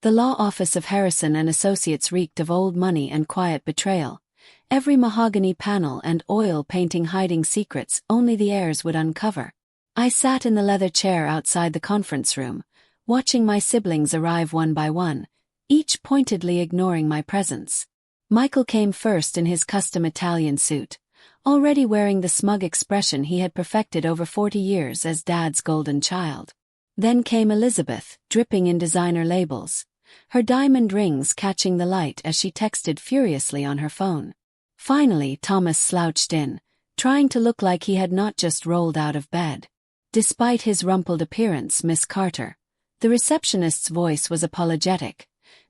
The law office of Harrison and Associates reeked of old money and quiet betrayal. Every mahogany panel and oil painting hiding secrets only the heirs would uncover. I sat in the leather chair outside the conference room, watching my siblings arrive one by one, each pointedly ignoring my presence. Michael came first in his custom Italian suit, already wearing the smug expression he had perfected over 40 years as Dad's golden child. Then came Elizabeth, dripping in designer labels, her diamond rings catching the light as she texted furiously on her phone. Finally, Thomas slouched in, trying to look like he had not just rolled out of bed. Despite his rumpled appearance, Miss Carter. The receptionist's voice was apologetic.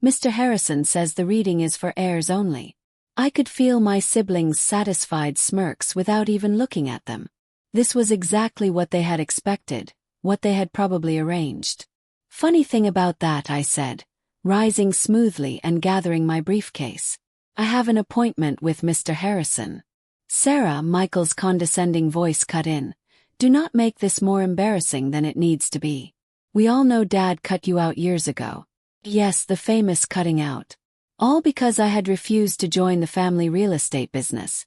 Mr. Harrison says the reading is for heirs only. I could feel my siblings' satisfied smirks without even looking at them. This was exactly what they had expected, what they had probably arranged. Funny thing about that, I said, rising smoothly and gathering my briefcase. I have an appointment with Mr. Harrison. Sarah, Michael's condescending voice cut in. Do not make this more embarrassing than it needs to be. We all know Dad cut you out years ago. Yes, the famous cutting out. All because I had refused to join the family real estate business,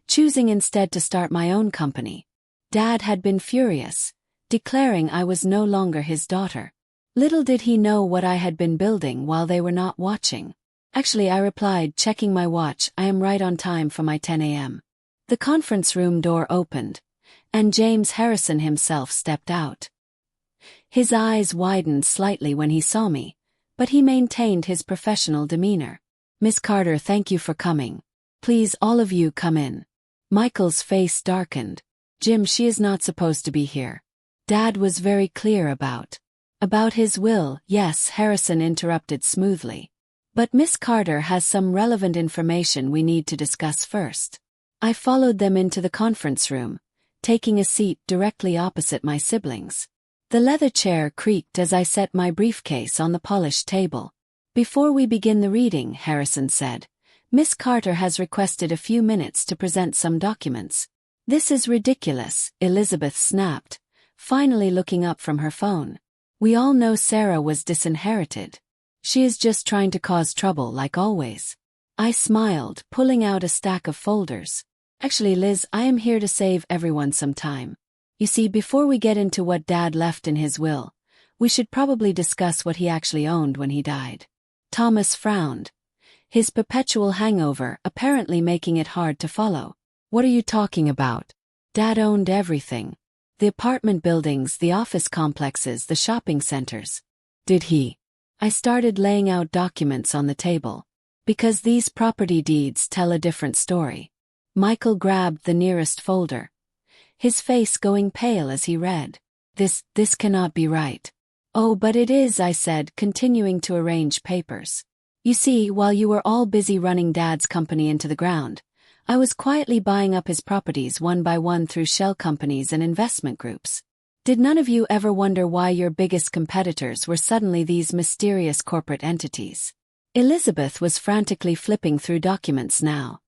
choosing instead to start my own company. Dad had been furious, declaring I was no longer his daughter. Little did he know what I had been building while they were not watching. Actually, I replied, checking my watch, I am right on time for my 10 a.m. The conference room door opened, and James Harrison himself stepped out. His eyes widened slightly when he saw me, but he maintained his professional demeanor. Miss Carter, thank you for coming. Please, all of you, come in. Michael's face darkened. Jim, she is not supposed to be here. Dad was very clear about his will. Yes, Harrison interrupted smoothly. But Miss Carter has some relevant information we need to discuss first. I followed them into the conference room, taking a seat directly opposite my siblings. The leather chair creaked as I set my briefcase on the polished table. Before we begin the reading, Harrison said, Miss Carter has requested a few minutes to present some documents. This is ridiculous, Elizabeth snapped, finally looking up from her phone. We all know Sarah was disinherited. She is just trying to cause trouble like always. I smiled, pulling out a stack of folders. Actually, Liz, I am here to save everyone some time. You see, before we get into what Dad left in his will, we should probably discuss what he actually owned when he died. Thomas frowned, his perpetual hangover apparently making it hard to follow. What are you talking about? Dad owned everything. The apartment buildings, the office complexes, the shopping centers. Did he? I started laying out documents on the table. Because these property deeds tell a different story. Michael grabbed the nearest folder, his face going pale as he read. This cannot be right. Oh, but it is, I said, continuing to arrange papers. You see, while you were all busy running Dad's company into the ground, I was quietly buying up his properties one by one through shell companies and investment groups. Did none of you ever wonder why your biggest competitors were suddenly these mysterious corporate entities? Elizabeth was frantically flipping through documents now,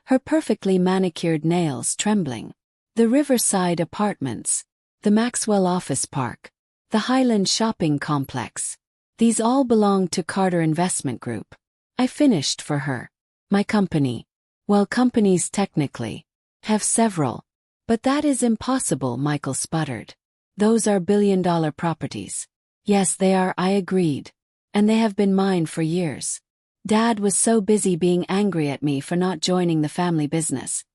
her perfectly manicured nails trembling. The Riverside Apartments, the Maxwell Office Park, the Highland Shopping Complex. These all belonged to Carter Investment Group. I finished for her. My company. Well, companies technically have several. But that is impossible, Michael sputtered. Those are billion-dollar properties. Yes, they are, I agreed. And they have been mine for years. Dad was so busy being angry at me for not joining the family business.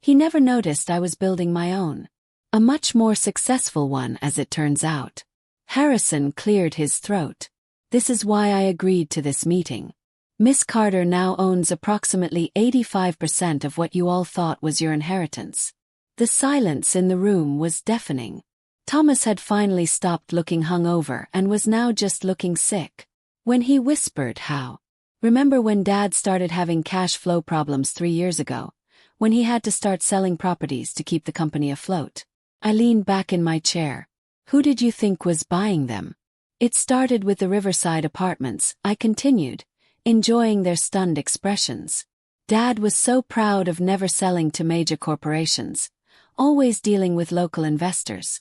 He never noticed I was building my own. A much more successful one, as it turns out. Harrison cleared his throat. This is why I agreed to this meeting. Miss Carter now owns approximately 85% of what you all thought was your inheritance. The silence in the room was deafening. Thomas had finally stopped looking hungover and was now just looking sick. When he whispered, how? Remember when Dad started having cash flow problems 3 years ago? When he had to start selling properties to keep the company afloat? I leaned back in my chair. Who did you think was buying them? It started with the Riverside Apartments, I continued, enjoying their stunned expressions. Dad was so proud of never selling to major corporations, always dealing with local investors.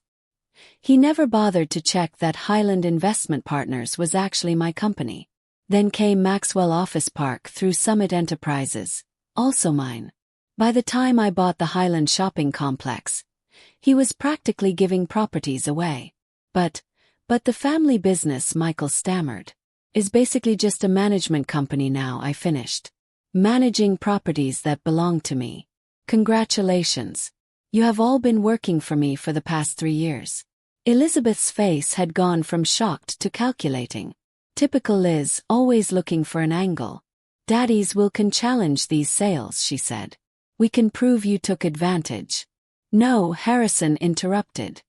He never bothered to check that Highland Investment Partners was actually my company. Then came Maxwell Office Park through Summit Enterprises, also mine. By the time I bought the Highland Shopping Complex, he was practically giving properties away. But the family business, Michael stammered, is basically just a management company now, I finished. Managing properties that belong to me. Congratulations. You have all been working for me for the past 3 years. Elizabeth's face had gone from shocked to calculating. Typical Liz, always looking for an angle. Daddies can challenge these sales, she said. We can prove you took advantage. No, Harrison interrupted.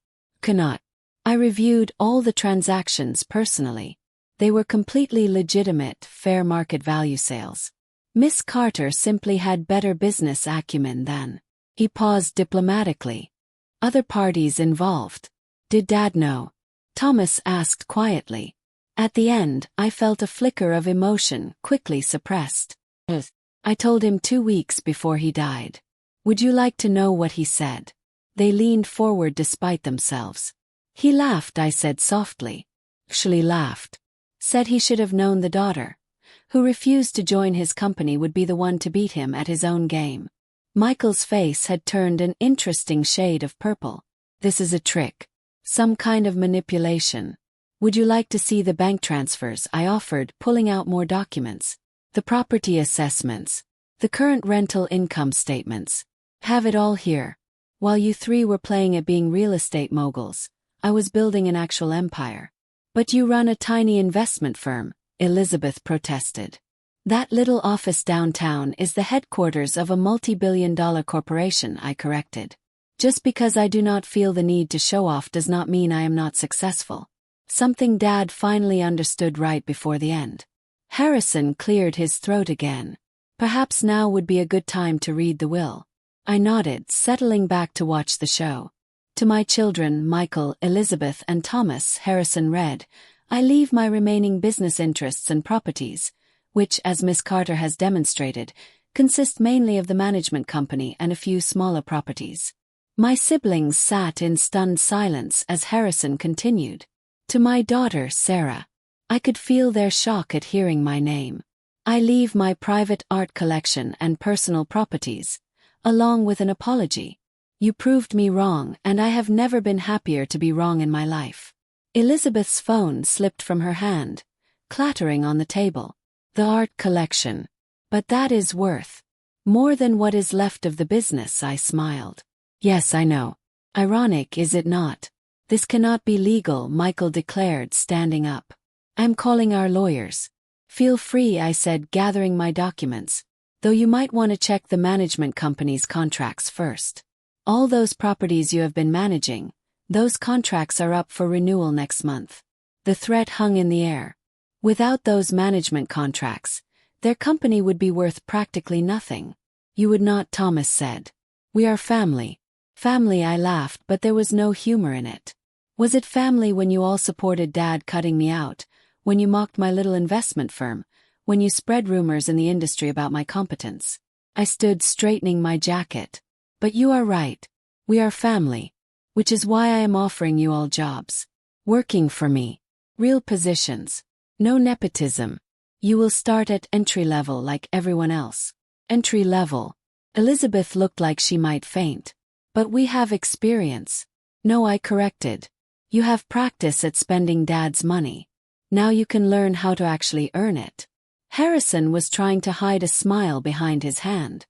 Cannot. I reviewed all the transactions personally. They were completely legitimate, fair market value sales. Miss Carter simply had better business acumen than. He paused diplomatically. Other parties involved. Did Dad know? Thomas asked quietly. At the end, I felt a flicker of emotion, quickly suppressed. I told him 2 weeks before he died. Would you like to know what he said? They leaned forward despite themselves. He laughed, I said softly. Actually laughed. Said he should have known the daughter, who refused to join his company, would be the one to beat him at his own game. Michael's face had turned an interesting shade of purple. This is a trick. Some kind of manipulation. Would you like to see the bank transfers? I offered, pulling out more documents. The property assessments. The current rental income statements. Have it all here. While you 3 were playing at being real estate moguls, I was building an actual empire. But you run a tiny investment firm, Elizabeth protested. That little office downtown is the headquarters of a multi-billion-dollar corporation, I corrected. Just because I do not feel the need to show off does not mean I am not successful. Something Dad finally understood right before the end. Harrison cleared his throat again. Perhaps now would be a good time to read the will. I nodded, settling back to watch the show. To my children, Michael, Elizabeth, and Thomas, Harrison read, I leave my remaining business interests and properties, which, as Miss Carter has demonstrated, consist mainly of the management company and a few smaller properties. My siblings sat in stunned silence as Harrison continued. To my daughter, Sarah. I could feel their shock at hearing my name. I leave my private art collection and personal properties, along with an apology. You proved me wrong, and I have never been happier to be wrong in my life. Elizabeth's phone slipped from her hand, clattering on the table. The art collection. But that is worth more than what is left of the business, I smiled. Yes, I know. Ironic, is it not? This cannot be legal, Michael declared, standing up. I'm calling our lawyers. Feel free, I said, gathering my documents. Though you might want to check the management company's contracts first. All those properties you have been managing, those contracts are up for renewal next month. The threat hung in the air. Without those management contracts, their company would be worth practically nothing. You would not, Thomas said. We are family. Family, I laughed, but there was no humor in it. Was it family when you all supported Dad cutting me out, when you mocked my little investment firm, when you spread rumors in the industry about my competence? I stood straightening my jacket. But you are right. We are family. Which is why I am offering you all jobs. Working for me. Real positions. No nepotism. You will start at entry level like everyone else. Entry level. Elizabeth looked like she might faint. But we have experience. No, I corrected. You have practice at spending Dad's money. Now you can learn how to actually earn it. Harrison was trying to hide a smile behind his hand.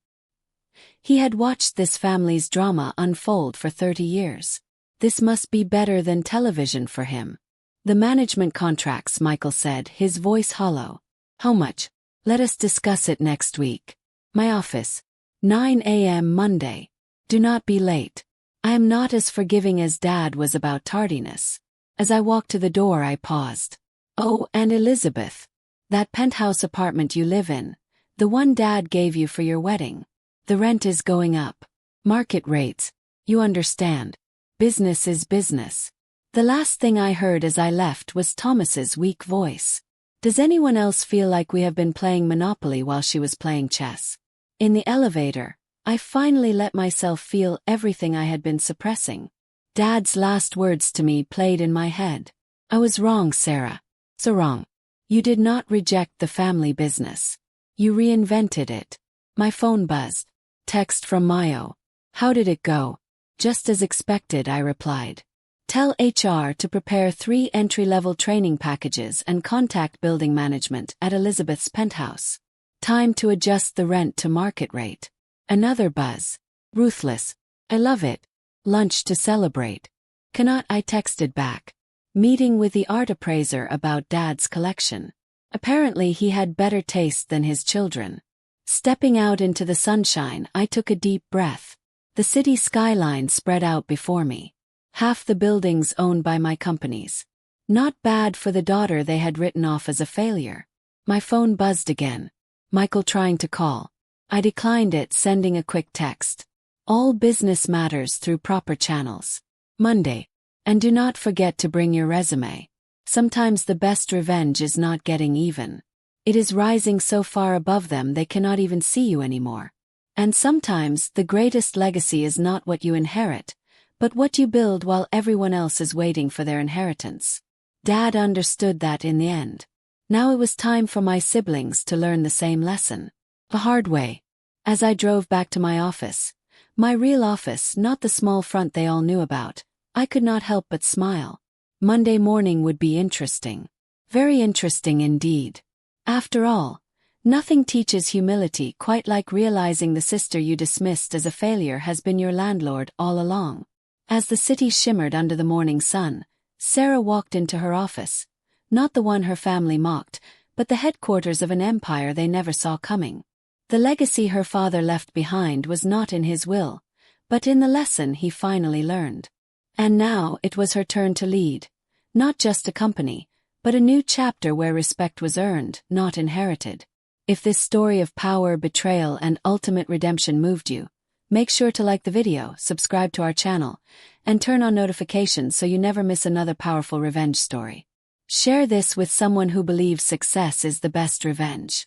He had watched this family's drama unfold for 30 years. This must be better than television for him. The management contracts, Michael said, his voice hollow. How much? Let us discuss it next week. My office. 9 a.m. Monday. Do not be late. I am not as forgiving as Dad was about tardiness. As I walked to the door, I paused. Oh, and Elizabeth. That penthouse apartment you live in. The one Dad gave you for your wedding. The rent is going up. Market rates. You understand. Business is business. The last thing I heard as I left was Thomas's weak voice. Does anyone else feel like we have been playing Monopoly while she was playing chess? In the elevator, I finally let myself feel everything I had been suppressing. Dad's last words to me played in my head. I was wrong, Sarah. So wrong. You did not reject the family business. You reinvented it. My phone buzzed. Text from Mayo. How did it go? Just as expected, I replied. Tell HR to prepare 3 entry-level training packages and contact building management at Elizabeth's penthouse. Time to adjust the rent to market rate. Another buzz. Ruthless. I love it. Lunch to celebrate. Cannot, I texted back. Meeting with the art appraiser about Dad's collection. Apparently he had better taste than his children. Stepping out into the sunshine, I took a deep breath. The city skyline spread out before me. Half the buildings owned by my companies. Not bad for the daughter they had written off as a failure. My phone buzzed again. Michael trying to call. I declined it, sending a quick text. All business matters through proper channels. Monday. And do not forget to bring your resume. Sometimes the best revenge is not getting even. It is rising so far above them they cannot even see you anymore. And sometimes the greatest legacy is not what you inherit, but what you build while everyone else is waiting for their inheritance. Dad understood that in the end. Now it was time for my siblings to learn the same lesson. The hard way. As I drove back to my office, my real office, not the small front they all knew about, I could not help but smile. Monday morning would be interesting. Very interesting indeed. After all, nothing teaches humility quite like realizing the sister you dismissed as a failure has been your landlord all along. As the city shimmered under the morning sun, Sarah walked into her office. Not the one her family mocked, but the headquarters of an empire they never saw coming. The legacy her father left behind was not in his will, but in the lesson he finally learned. And now it was her turn to lead. Not just a company, but a new chapter where respect was earned, not inherited. If this story of power, betrayal, and ultimate redemption moved you, make sure to like the video, subscribe to our channel, and turn on notifications so you never miss another powerful revenge story. Share this with someone who believes success is the best revenge.